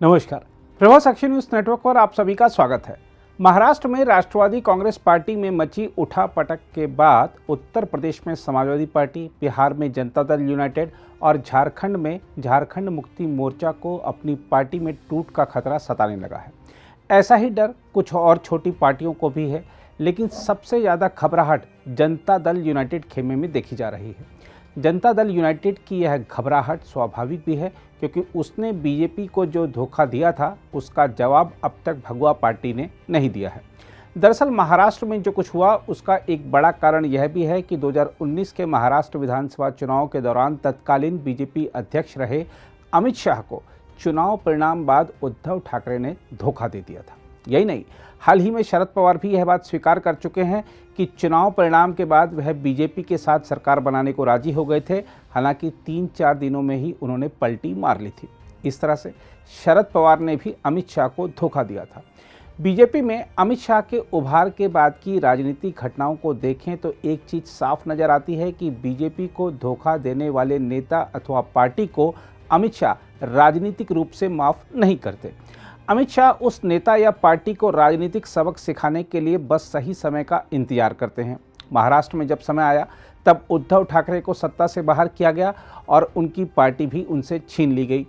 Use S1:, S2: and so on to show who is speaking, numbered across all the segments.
S1: नमस्कार। प्रभात साक्षी news network पर आप सभी का स्वागत है। महाराष्ट्र में राष्ट्रवादी कांग्रेस पार्टी में मची उठापटक के बाद उत्तर प्रदेश में समाजवादी पार्टी, बिहार में जनता दल यूनाइटेड और झारखंड में झारखंड मुक्ति मोर्चा को अपनी पार्टी में टूट का खतरा सताने लगा है। ऐसा ही डर कुछ और छोटी पार्टियों को भी है, लेकिन सबसे ज़्यादा घबराहट जनता दल यूनाइटेड खेमे में देखी जा रही है। जनता दल यूनाइटेड की यह घबराहट स्वाभाविक भी है, क्योंकि उसने बीजेपी को जो धोखा दिया था उसका जवाब अब तक भगवा पार्टी ने नहीं दिया है। दरअसल महाराष्ट्र में जो कुछ हुआ उसका एक बड़ा कारण यह भी है कि 2019 के महाराष्ट्र विधानसभा चुनाव के दौरान तत्कालीन बीजेपी अध्यक्ष रहे अमित शाह को चुनाव परिणाम बाद उद्धव ठाकरे ने धोखा दे दिया था। यही नहीं, हाल ही में शरद पवार भी यह बात स्वीकार कर चुके हैं कि चुनाव परिणाम के बाद वह बीजेपी के साथ सरकार बनाने को राजी हो गए थे। हालांकि 3-4 दिनों में ही उन्होंने पलटी मार ली थी। इस तरह से शरद पवार ने भी अमित शाह को धोखा दिया था। बीजेपी में अमित शाह के उभार के बाद की राजनीतिक घटनाओं को देखें तो एक चीज़ साफ नज़र आती है कि बीजेपी को धोखा देने वाले नेता अथवा पार्टी को अमित शाह राजनीतिक रूप से माफ़ नहीं करते। अमित शाह उस नेता या पार्टी को राजनीतिक सबक सिखाने के लिए बस सही समय का इंतजार करते हैं। महाराष्ट्र में जब समय आया तब उद्धव ठाकरे को सत्ता से बाहर किया गया और उनकी पार्टी भी उनसे छीन ली गई।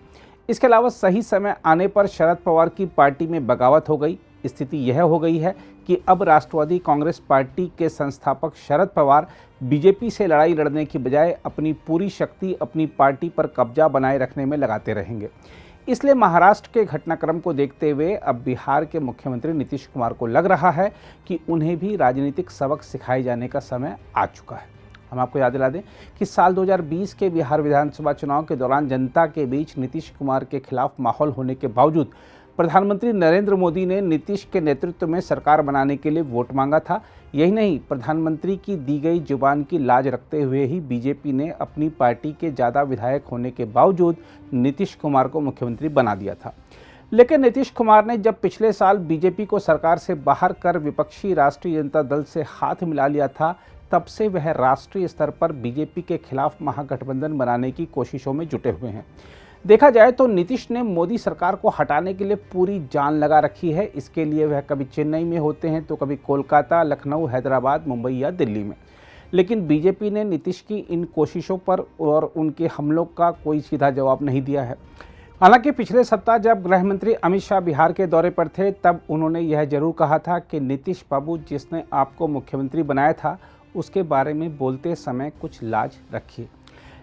S1: इसके अलावा सही समय आने पर शरद पवार की पार्टी में बगावत हो गई। स्थिति यह हो गई है कि अब राष्ट्रवादी कांग्रेस पार्टी के संस्थापक शरद पवार बीजेपी से लड़ाई लड़ने की बजाय अपनी पूरी शक्ति अपनी पार्टी पर कब्जा बनाए रखने में लगाते रहेंगे। इसलिए महाराष्ट्र के घटनाक्रम को देखते हुए अब बिहार के मुख्यमंत्री नीतीश कुमार को लग रहा है कि उन्हें भी राजनीतिक सबक सिखाए जाने का समय आ चुका है। हम आपको याद दिला दें कि साल 2020 के बिहार विधानसभा चुनाव के दौरान जनता के बीच नीतीश कुमार के खिलाफ माहौल होने के बावजूद प्रधानमंत्री नरेंद्र मोदी ने नीतीश के नेतृत्व में सरकार बनाने के लिए वोट मांगा था। यही नहीं, प्रधानमंत्री की दी गई जुबान की लाज रखते हुए ही बीजेपी ने अपनी पार्टी के ज़्यादा विधायक होने के बावजूद नीतीश कुमार को मुख्यमंत्री बना दिया था। लेकिन नीतीश कुमार ने जब पिछले साल बीजेपी को सरकार से बाहर कर विपक्षी राष्ट्रीय जनता दल से हाथ मिला लिया था, तब से वह राष्ट्रीय स्तर पर बीजेपी के खिलाफ महागठबंधन बनाने की कोशिशों में जुटे हुए हैं। देखा जाए तो नीतीश ने मोदी सरकार को हटाने के लिए पूरी जान लगा रखी है। इसके लिए वह कभी चेन्नई में होते हैं तो कभी कोलकाता, लखनऊ, हैदराबाद, मुंबई या दिल्ली में। लेकिन बीजेपी ने नीतीश की इन कोशिशों पर और उनके हमलों का कोई सीधा जवाब नहीं दिया है। हालांकि पिछले सप्ताह जब गृह मंत्री अमित शाह बिहार के दौरे पर थे तब उन्होंने यह जरूर कहा था कि नीतीश बाबू, जिसने आपको मुख्यमंत्री बनाया था उसके बारे में बोलते समय कुछ लाज रखिए।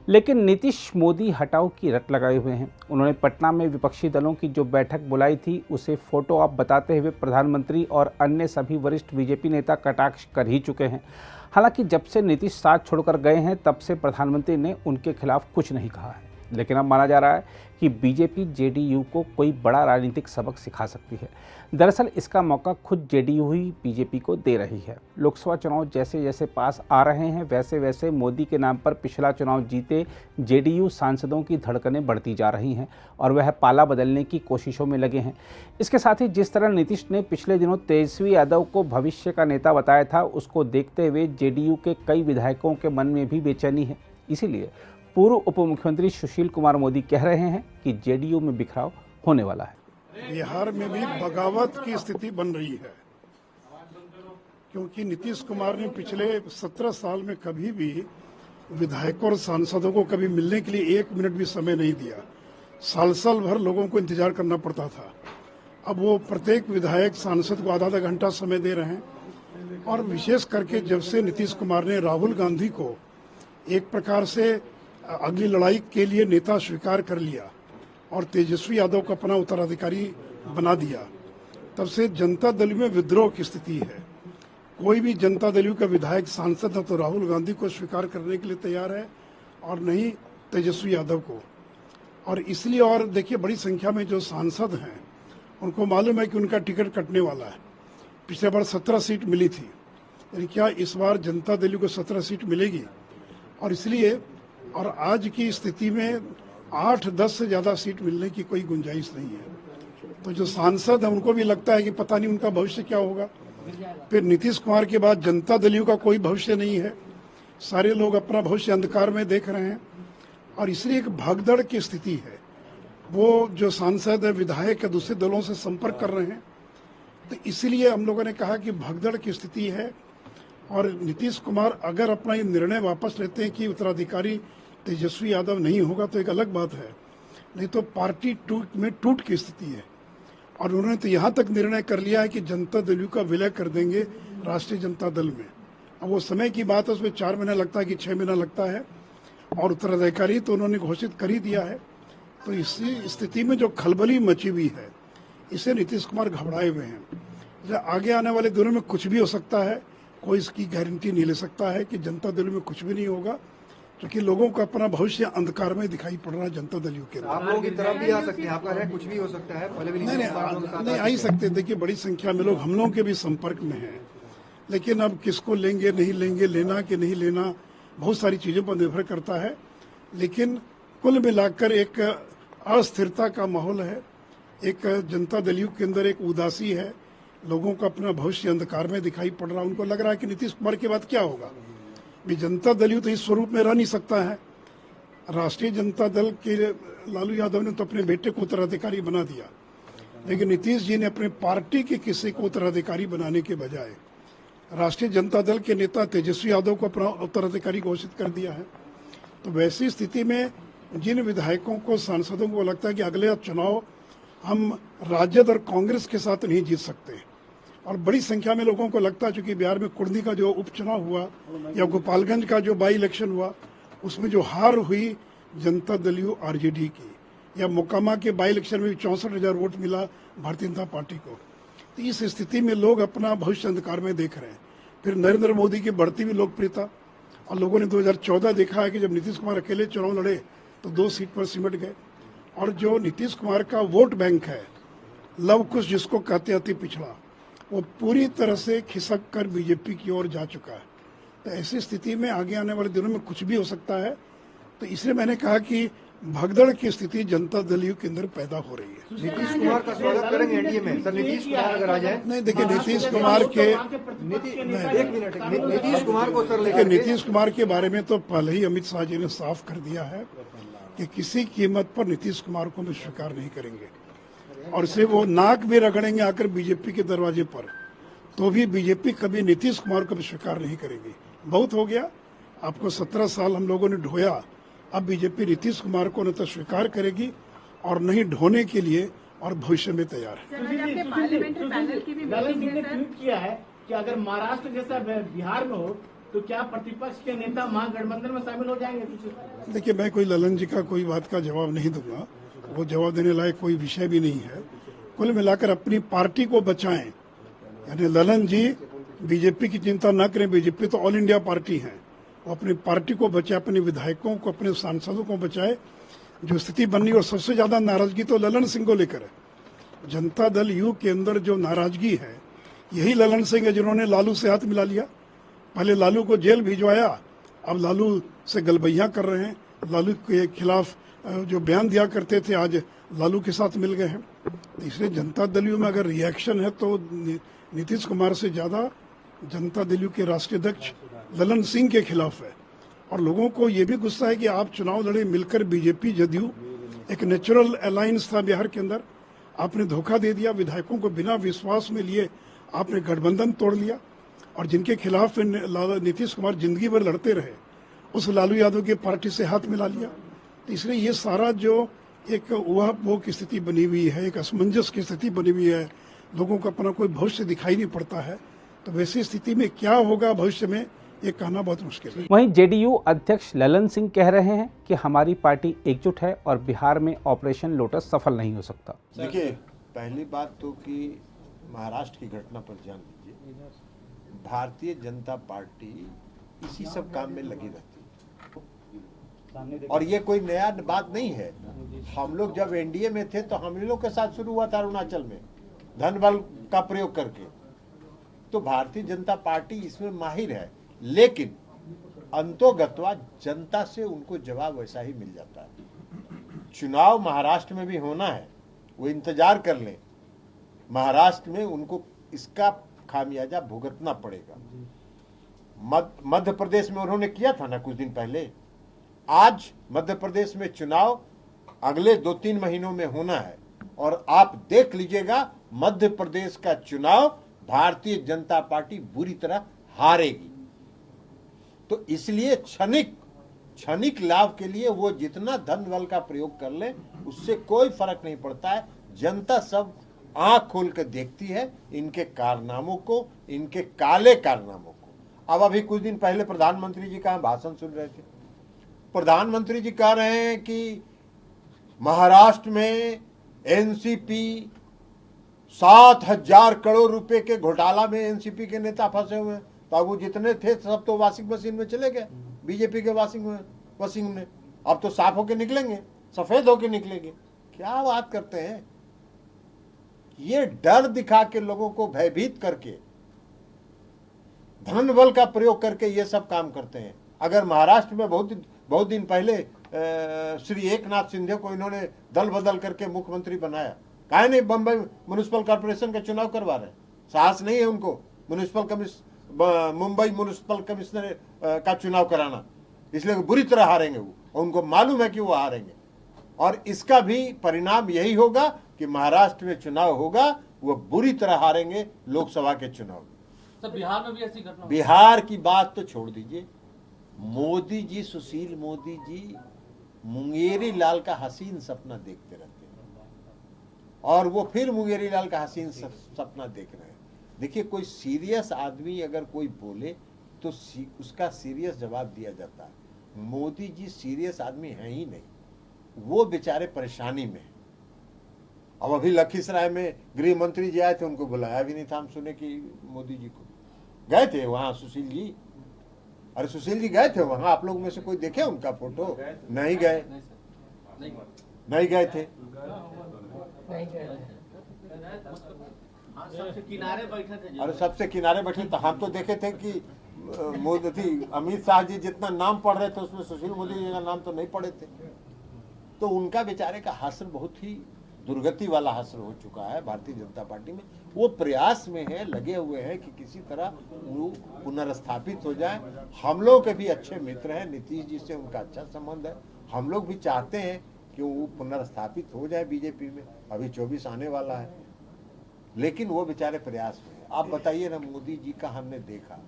S1: लेकिन नीतीश मोदी हटाओ की रट लगाए हुए हैं। उन्होंने पटना में विपक्षी दलों की जो बैठक बुलाई थी उसे फोटो आप बताते हुए प्रधानमंत्री और अन्य सभी वरिष्ठ बीजेपी नेता कटाक्ष कर ही चुके हैं। हालांकि जब से नीतीश साथ छोड़कर गए हैं तब से प्रधानमंत्री ने उनके खिलाफ कुछ नहीं कहा है। लेकिन अब माना जा रहा है कि बीजेपी जेडीयू को कोई बड़ा राजनीतिक सबक सिखा सकती है। दरअसल इसका मौका खुद जेडीयू ही बीजेपी को दे रही है। लोकसभा चुनाव जैसे जैसे पास आ रहे हैं वैसे वैसे मोदी के नाम पर पिछला चुनाव जीते जेडीयू सांसदों की धड़कनें बढ़ती जा रही हैं और वह पाला बदलने की कोशिशों में लगे हैं। इसके साथ ही जिस तरह नीतीश ने पिछले दिनों तेजस्वी यादव को भविष्य का नेता बताया था, उसको देखते हुए जेडीयू के कई विधायकों के मन में भी बेचैनी है। इसीलिए पूर्व उप मुख्यमंत्री सुशील कुमार मोदी कह रहे हैं कि जेडीयू में बिखराव होने वाला है।
S2: बिहार में भी बगावत की स्थिति बन रही है, क्योंकि नीतीश कुमार ने पिछले 17 साल में कभी भी विधायकों और सांसदों को कभी मिलने के लिए 1 मिनट भी समय नहीं दिया। साल भर लोगों को इंतजार करना पड़ता था। अब वो प्रत्येक विधायक सांसद को आधा घंटा समय दे रहे हैं। और विशेष करके जब से नीतीश कुमार ने राहुल गांधी को एक प्रकार से अगली लड़ाई के लिए नेता स्वीकार कर लिया और तेजस्वी यादव को अपना उत्तराधिकारी बना दिया, तब से जनता दल में विद्रोह की स्थिति है। कोई भी जनता दल का विधायक सांसद न तो राहुल गांधी को स्वीकार करने के लिए तैयार है और न ही तेजस्वी यादव को। और इसलिए, और देखिए, बड़ी संख्या में जो सांसद हैं उनको मालूम है कि उनका टिकट कटने वाला है। पिछले बार 17 सीट मिली थी, लेकिन क्या इस बार जनता दल को 17 सीट मिलेगी? और इसलिए, और आज की स्थिति में 8-10 से ज्यादा सीट मिलने की कोई गुंजाइश नहीं है। तो जो सांसद है उनको भी लगता है कि पता नहीं उनका भविष्य क्या होगा। फिर नीतीश कुमार के बाद जनता दल का कोई भविष्य नहीं है। सारे लोग अपना भविष्य अंधकार में देख रहे हैं और इसलिए एक भागदड़ की स्थिति है। वो जो सांसद है, विधायक है, दूसरे दलों से संपर्क कर रहे हैं। तो इसीलिए हम लोगों ने कहा कि भगदड़ की स्थिति है और नीतीश कुमार अगर अपना ये निर्णय वापस लेते हैं कि उत्तराधिकारी तेजस्वी यादव नहीं होगा तो एक अलग बात है, नहीं तो पार्टी टूट की स्थिति है। और उन्होंने तो यहाँ तक निर्णय कर लिया है कि जनता दल यू का विलय कर देंगे राष्ट्रीय जनता दल में। अब वो समय की बात है, उसमें 4 महीना लगता है कि 6 महीना लगता है, और उत्तराधिकारी तो उन्होंने घोषित कर ही दिया है। तो इसी स्थिति में जो खलबली मची हुई है, इसे नीतीश कुमार घबराए हुए हैं। आगे आने वाले दिनों में कुछ भी हो सकता है, कोई इसकी गारंटी नहीं ले सकता है कि जनता दल में कुछ भी नहीं होगा, क्योंकि लोगों को अपना भविष्य अंधकार में दिखाई पड़ रहा है जनता दल यू के।
S3: आप लोगों की तरफ भी आ सकते हैं, आपका है कुछ भी हो सकता है। पहले भी
S2: नहीं आ ही सकते। देखिए, बड़ी संख्या में लोग हम लोगों के भी संपर्क में हैं, लेकिन अब किसको लेंगे नहीं लेंगे, लेना कि नहीं लेना, बहुत सारी चीज़ों पर निर्भर करता है। लेकिन कुल मिलाकर एक अस्थिरता का माहौल है, एक जनता दल यू के अंदर एक उदासी है, लोगों का अपना भविष्य अंधकार में दिखाई पड़ रहा है। उनको लग रहा है कि नीतीश कुमार के बाद क्या होगा। भी जनता दल यू तो इस स्वरूप में रह नहीं सकता है। राष्ट्रीय जनता दल के लालू यादव ने तो अपने बेटे को उत्तराधिकारी बना दिया, लेकिन नीतीश जी ने अपने पार्टी के किसी को उत्तराधिकारी बनाने के बजाय राष्ट्रीय जनता दल के नेता तेजस्वी यादव को अपना उत्तराधिकारी घोषित कर दिया है। तो वैसी स्थिति में जिन विधायकों को, सांसदों को लगता है कि अगले चुनाव हम राजद और कांग्रेस के साथ नहीं जीत सकते, और बड़ी संख्या में लोगों को लगता है चूंकि बिहार में कुर्दी का जो उपचुनाव हुआ या गोपालगंज का जो बाई इलेक्शन हुआ, उसमें जो हार हुई जनता दल यू आरजेडी की, या मोकामा के बाई इलेक्शन में भी 64,000 वोट मिला भारतीय जनता पार्टी को। तो इस स्थिति में लोग अपना भविष्य अंधकार में देख रहे हैं। फिर नरेंद्र मोदी की बढ़ती हुई लोकप्रियता, और लोगों ने 2014 देखा है कि जब नीतीश कुमार अकेले चुनाव लड़े तो 2 सीट पर सिमट गए। और जो नीतीश कुमार का वोट बैंक है, लव कुश जिसको कहते अति पिछड़ा, वो पूरी तरह से खिसक कर बीजेपी की ओर जा चुका है। तो ऐसी स्थिति में आगे आने वाले दिनों में कुछ भी हो सकता है। तो इसलिए मैंने कहा कि भगदड़ की स्थिति जनता दल यू के अंदर पैदा हो रही है।
S3: नीतीश कुमार का स्वागत करेंगे एनडीए में। सर, नीतीश कुमार अगर आ जाए।
S2: नहीं, देखिए, नीतीश कुमार के
S3: नीतीश कुमार को सर
S2: लेकिन नीतीश कुमार के बारे में तो पहले ही अमित शाह जी ने साफ कर दिया है कि किसी कीमत पर नीतीश कुमार को हम स्वीकार नहीं करेंगे, और सिर्फ वो नाक भी रगड़ेंगे आकर बीजेपी के दरवाजे पर, तो भी बीजेपी कभी नीतीश कुमार को भी स्वीकार नहीं करेगी। बहुत हो गया, आपको 17 साल हम लोगों ने ढोया, अब बीजेपी नीतीश कुमार को न तो स्वीकार करेगी और नहीं ढोने के लिए और भविष्य में तैयार है।
S4: ललन सिंह ने ट्वीट किया है कि अगर महाराष्ट्र जैसा बिहार में हो तो क्या प्रतिपक्ष के नेता महागठबंधन में शामिल हो जाएंगे?
S2: देखिए, मैं कोई ललन जी का कोई बात का जवाब नहीं दूंगा, वो जवाब देने लायक कोई विषय भी नहीं है। कुल मिलाकर अपनी पार्टी को बचाएं, यानी ललन जी बीजेपी की चिंता न करें। बीजेपी तो ऑल इंडिया पार्टी है, वो अपनी पार्टी को बचाए, अपने विधायकों को, अपने सांसदों को बचाए। जो स्थिति बननी, और सबसे ज्यादा नाराजगी तो ललन सिंह को लेकर है। जनता दल यू के अंदर जो नाराजगी है, यही ललन सिंह है जिन्होंने लालू से हाथ मिला लिया। पहले लालू को जेल भिजवाया, अब लालू से गलबैया कर रहे हैं। लालू के खिलाफ जो बयान दिया करते थे, आज लालू के साथ मिल गए हैं। इसलिए जनता दल यू में अगर रिएक्शन है तो नीतीश कुमार से ज्यादा जनता दल यू के राष्ट्रीय अध्यक्ष ललन सिंह के खिलाफ है। और लोगों को ये भी गुस्सा है कि आप चुनाव लड़े मिलकर, बीजेपी जदयू एक नेचुरल अलायंस था बिहार के अंदर, आपने धोखा दे दिया। विधायकों को बिना विश्वास में लिए आपने गठबंधन तोड़ लिया, और जिनके खिलाफ नीतीश कुमार जिंदगी भर लड़ते रहे, उस लालू यादव की पार्टी से हाथ मिला लिया। तो इसलिए ये सारा जो एक उहापोह की स्थिति बनी हुई है, एक असमंजस की स्थिति बनी हुई है, लोगों को अपना कोई भविष्य दिखाई नहीं पड़ता है। तो वैसी स्थिति में क्या होगा भविष्य में, ये कहना बहुत मुश्किल है।
S1: वहीं जेडीयू अध्यक्ष ललन सिंह कह रहे हैं कि हमारी पार्टी एकजुट है और बिहार में ऑपरेशन लोटस सफल नहीं हो सकता।
S5: देखिए, पहली बात तो कि महाराष्ट्र की घटना पर ध्यान दीजिए। भारतीय जनता पार्टी इसी सब काम में लगी रहती है, और ये कोई नया बात नहीं है। हम लोग जब एनडीए में थे तो हम लोग के साथ शुरू हुआ था अरुणाचल में धन बल का प्रयोग करके। तो भारतीय जनता पार्टी इसमें माहिर है, लेकिन अंतोगत्वा जनता से उनको जवाब वैसा ही मिल जाता है। चुनाव महाराष्ट्र में भी होना है, वो इंतजार कर लें। महाराष्ट्र में उनको इसका खामियाजा भुगतना पड़ेगा। मध्य प्रदेश में उन्होंने किया था ना कुछ दिन पहले। आज मध्य प्रदेश में चुनाव अगले 2-3 महीनों में होना है। और आप देख लीजिएगा मध्य प्रदेश का चुनाव भारतीय जनता पार्टी बुरी तरह हारेगी। तो इसलिए क्षणिक लाभ के लिए वो जितना धन बल का प्रयोग कर ले उससे कोई फर्क नहीं पड़ता है। जनता सब आंख खोल कर देखती है इनके कारनामों को, इनके काले कारनामों को। अब अभी कुछ दिन पहले प्रधानमंत्री जी का भाषण सुन रहे थे। प्रधानमंत्री जी कह रहे हैं कि महाराष्ट्र में एनसीपी 7,000 करोड़ रुपए के घोटाला में एनसीपी के नेता फंसे हुए हैं। तो अब वो जितने थे सब तो वॉशिंग मशीन में चले गए, बीजेपी के वॉशिंग में। अब तो साफ होके निकलेंगे, सफेद होके निकलेंगे। क्या बात करते हैं। ये डर दिखा के लोगों को भयभीत करके धन बल का प्रयोग करके ये सब काम करते हैं। अगर महाराष्ट्र में बहुत दिन पहले श्री एकनाथ शिंदे को इन्होंने दल बदल करके मुख्यमंत्री बनाया, काहे नहीं बम्बई म्युनिसिपल कॉर्पोरेशन का चुनाव करवा रहे? साहस नहीं है उनको मुंबई म्युनिसिपल कमिश्नर का चुनाव कराना, इसलिए बुरी तरह हारेंगे वो। उनको मालूम है कि वो हारेंगे और इसका भी परिणाम यही होगा कि महाराष्ट्र में चुनाव होगा, वो बुरी तरह हारेंगे लोकसभा के चुनाव।
S6: सर बिहार में भी ऐसी घटना?
S5: बिहार की बात तो छोड़ दीजिए। मोदी जी, सुशील मोदी जी मुंगेरी लाल का हसीन सपना देखते रहते हैं और वो फिर मुंगेरी लाल का हसीन सपना देख रहे हैं। देखिए, कोई सीरियस आदमी अगर कोई बोले तो उसका सीरियस जवाब दिया जाता है। मोदी जी सीरियस आदमी हैं ही नहीं, वो बेचारे परेशानी में हैं। अब अभी लखीसराय में गृह मंत्री जी आए थे, उनको बुलाया भी नहीं था। हम सुने कि मोदी जी को गए थे वहां सुशील जी। अरे सुशील जी गए थे वहां, आप लोग में से कोई देखे उनका फोटो? नहीं गए, नहीं गए थे।
S4: सबसे किनारे बैठे थे।
S5: अरे सबसे किनारे बैठे तो हम तो देखे थे कि मोदी अमित शाह जी जितना नाम पढ़ रहे थे उसमें सुशील मोदी जी का नाम तो नहीं पढ़े थे। तो उनका बेचारे का हासिल बहुत ही दुर्गति वाला हासिल हो चुका है भारतीय जनता पार्टी में। वो प्रयास में है, लगे हुए हैं कि किसी तरह वो पुनर्स्थापित हो जाए। हम लोग के भी अच्छे मित्र हैं, नीतीश जी से उनका अच्छा संबंध है। हम लोग भी चाहते हैं कि वो पुनर्स्थापित हो जाए बीजेपी में। अभी 24 आने वाला है, लेकिन वो बेचारे प्रयास में है। आप बताइए ना, मोदी जी का हमने देखा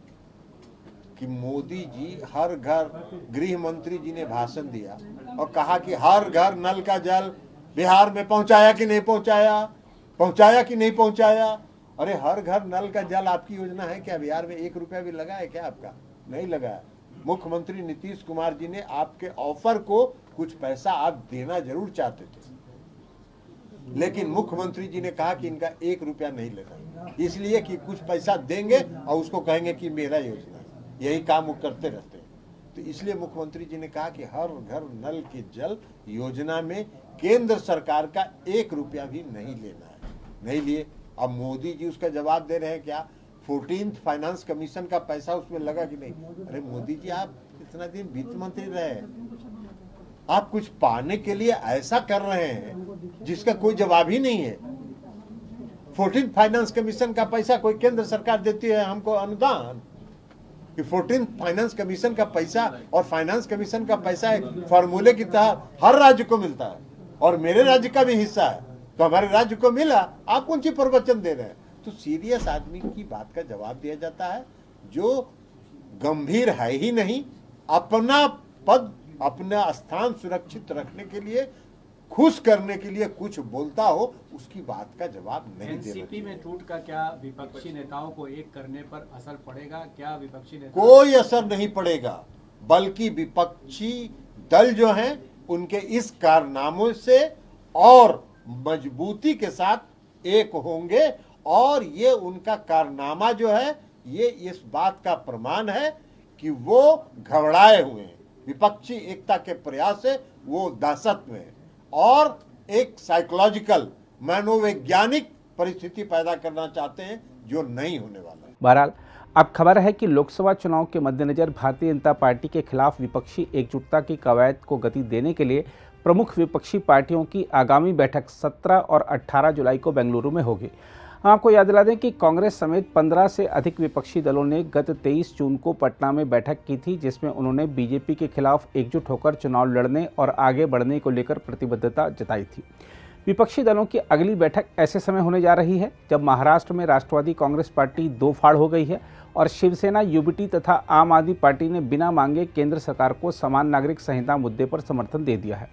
S5: कि मोदी जी हर घर, गृह मंत्री जी ने भाषण दिया और कहा कि हर घर नल का जल बिहार में पहुंचाया कि नहीं पहुंचाया, पहुंचाया कि नहीं पहुंचाया। अरे हर घर नल का जल आपकी योजना है क्या? बिहार में 1 रुपया भी लगा है क्या आपका? नहीं लगा है। मुख्यमंत्री नीतीश कुमार जी ने आपके ऑफर को कुछ पैसा आप देना जरूर चाहते थे, लेकिन मुख्यमंत्री जी ने कहा कि इनका 1 रुपया नहीं लेना, इसलिए कि कुछ पैसा देंगे और उसको कहेंगे कि मेरा योजना है। यही काम वो करते रहते हैं। तो इसलिए मुख्यमंत्री जी ने कहा कि हर घर नल के जल योजना में केंद्र सरकार का 1 रुपया भी नहीं लेना है। नहीं लिए। अब मोदी जी उसका जवाब दे रहे हैं क्या? 14th फाइनेंस कमीशन का पैसा उसमें लगा कि नहीं? अरे मोदी जी, आप इतना दिन वित्त मंत्री रहे, आप कुछ पाने के लिए ऐसा कर रहे हैं जिसका कोई जवाब ही नहीं है। 14th फाइनेंस कमीशन का पैसा कोई केंद्र सरकार देती है हमको अनुदान, कि 14th फाइनेंस कमीशन का पैसा और फाइनेंस कमीशन का पैसा एक फॉर्मूले की तहत हर राज्य को मिलता है और मेरे राज्य का भी हिस्सा है, तो हमारे राज्य को मिला, आप कौन सी प्रवचन दे रहे हैं? तो सीरियस आदमी की बात का जवाब दिया जाता है, जो गंभीर है ही नहीं, अपना पद, अपना स्थान सुरक्षित रखने के लिए, खुश करने के लिए कुछ बोलता हो, उसकी बात का जवाब नहीं देना।
S6: एनसीपी में टूट का क्या विपक्षी नेताओं को एक करने पर असर पड़ेगा? क्या विपक्षी नेता?
S5: कोई असर नहीं पड़ेगा, बल्कि विपक्षी दल जो हैं उनके इस कारनामों से और मजबूती के साथ एक होंगे और ये उनका कारनामा जो है ये इस बात का प्रमाण है कि वो घबराए हुए हैं। विपक्षी एकता के प्रयास से वो दहशत में है और एक साइकोलॉजिकल, मनोवैज्ञानिक परिस्थिति पैदा करना चाहते हैं जो नहीं होने वाला है।
S1: बहरहाल अब खबर है कि लोकसभा चुनाव के मद्देनजर भारतीय जनता पार्टी के खिलाफ विपक्षी एकजुटता की कवायद को गति देने के लिए प्रमुख विपक्षी पार्टियों की आगामी बैठक 17 और 18 जुलाई को बेंगलुरु में होगी। हम आपको याद दिला दें कि कांग्रेस समेत 15 से अधिक विपक्षी दलों ने गत 23 जून को पटना में बैठक की थी, जिसमें उन्होंने बीजेपी के खिलाफ एकजुट होकर चुनाव लड़ने और आगे बढ़ने को लेकर प्रतिबद्धता जताई थी। विपक्षी दलों की अगली बैठक ऐसे समय होने जा रही है जब महाराष्ट्र में राष्ट्रवादी कांग्रेस पार्टी दो फाड़ हो गई है और शिवसेना, यूबीटी तथा आम आदमी पार्टी ने बिना मांगे केंद्र सरकार को समान नागरिक संहिता मुद्दे पर समर्थन दे दिया है।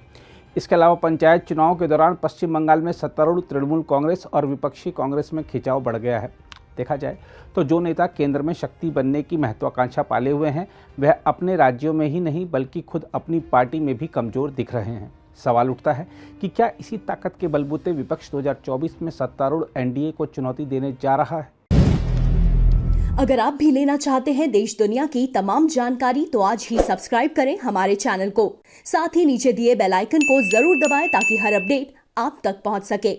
S1: इसके अलावा पंचायत चुनाव के दौरान पश्चिम बंगाल में सत्तारूढ़ तृणमूल कांग्रेस और विपक्षी कांग्रेस में खिंचाव बढ़ गया है। देखा जाए तो जो नेता केंद्र में शक्ति बनने की महत्वाकांक्षा पाले हुए हैं, वह अपने राज्यों में ही नहीं बल्कि खुद अपनी पार्टी में भी कमजोर दिख रहे हैं। सवाल उठता है कि क्या इसी ताकत के बलबूते विपक्ष 2024 में सत्तारूढ़ एनडीए को चुनौती देने जा रहा है?
S7: अगर आप भी लेना चाहते हैं देश दुनिया की तमाम जानकारी तो आज ही सब्सक्राइब करें हमारे चैनल को। साथ ही नीचे दिए बेल आइकन को जरूर दबाएं ताकि हर अपडेट आप तक पहुंच सके।